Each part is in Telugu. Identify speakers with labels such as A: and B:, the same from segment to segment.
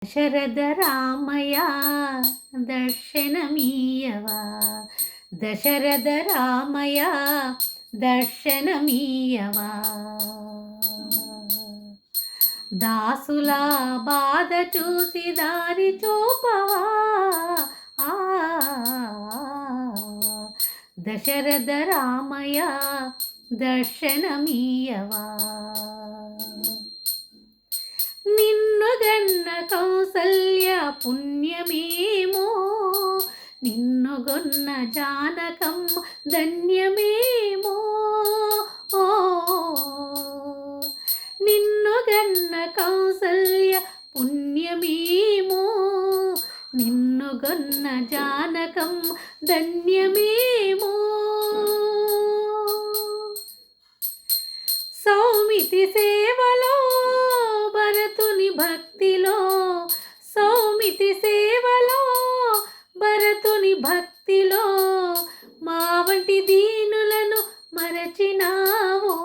A: దశరథ రామయ్య దర్శనమీయవా, దశరథ రామయ్య దర్శనమీయవా. దాసుల బాధ చూసి దారి చూపవా, దశరథ రామయ్య దర్శనమీయవా. నిన్ను గన్న కౌసల్య పుణ్యమేమో, నిన్ను గొన్న జానకమ్మ ధన్యమేమో. నిన్ను గన్న కౌసల్య పుణ్యమేమో, నిన్ను గొన్న జానకమ్మ ధన్యమేమో. సౌమితి సేవలో భరతుని భక్తిలో, సౌమితి సేవలో భరతుని భక్తిలో మా వంటి దీనులను మరచినావో.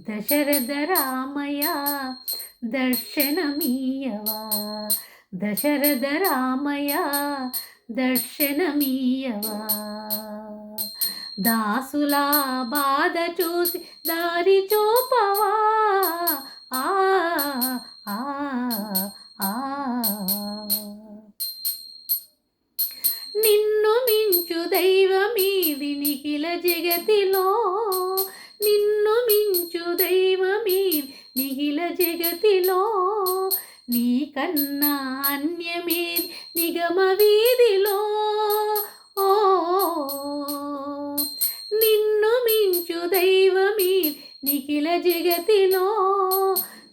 A: దశరథ రామయ్య దర్శనమీయవా, దశరథ రామయ్య దర్శనమీయవా. దాసుల బాధ చూసి దారి చూపవా, నిన్ను మించు దైవమీది నిఖిల జగతిలో, నిన్ను మించు దైవమీది నిఖిల జగతిలో. నీకన్నా అన్యమేది నిగమ వీధిలో. నిన్ను మించు దైవమీది నిఖిల జగతిలో,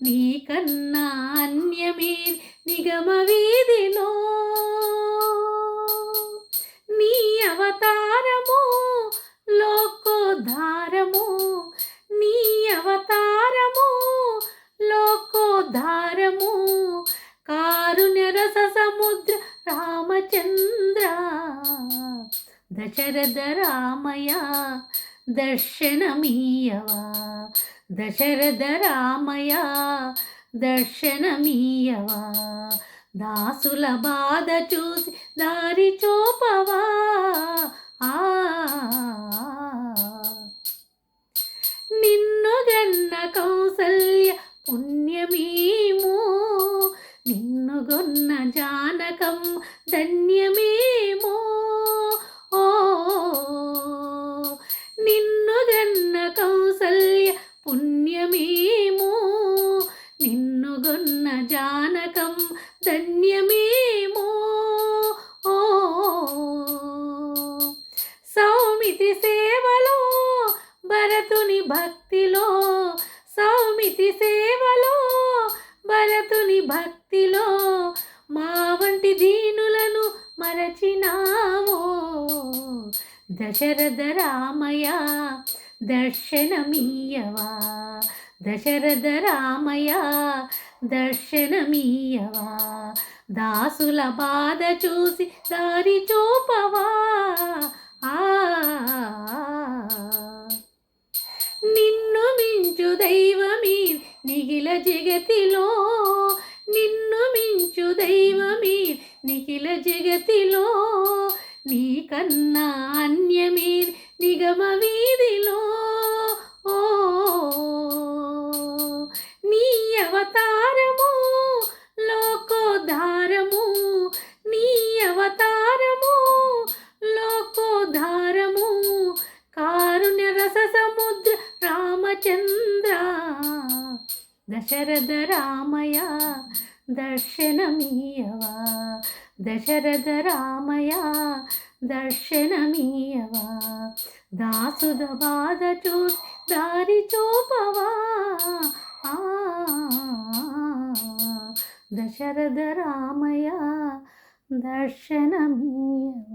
A: నీకన్నా అన్యమేది నిగమ వీధిలో. నీ అవతారము లోకోద్ధారము, నీ అవతారము లోకోద్ధారము. కారుణ్య రస సముద్ర రామచంద్ర, దశరథ రామయ్య దర్శనమీయవా, దశరథ రామయ్య దర్శనమీయవా. దాసుల బాధ చూసి దారి చూపవా, నిన్ను గన్న కౌసల్య పుణ్యమేమో, నిన్ను గొన్న జానకం ధన్యమేమో. నిన్ను గన్న కౌసల్య పుణ్యమేమో, నిన్ను గొన్న జానకం ధన్యమేమో. సౌమితి సేవలో భరతుని భక్తిలో, సౌమితి సేవలో భరతుని భక్తిలో మా వంటి దీనులను మరచినావో. దశరథ రామయ్య దర్శనమీయవా, దశరథ రామయ్య దర్శనమీయవా. దాసుల బాధ చూసి దారి చూపవా, నిన్ను మించు దైవమీది నిఖిల జగతిలో, నిన్ను మించు దైవమీది నిఖిల జగతిలో. నీకన్నా అన్యమేది నిగమ వీధిలో. నీ అవతారము లోకోద్ధారము, నీ అవతారము లోకోద్ధారము. కారుణ్య రస సముద్ర రామచంద్ర, దశరథ రామయ్య దర్శనమీయవా, దశరథ రామయ్య దర్శనమీయవా. దాసుల బాధ చూసి దారి చూపవా, దశరథ రామయ్య దర్శనమీయవా.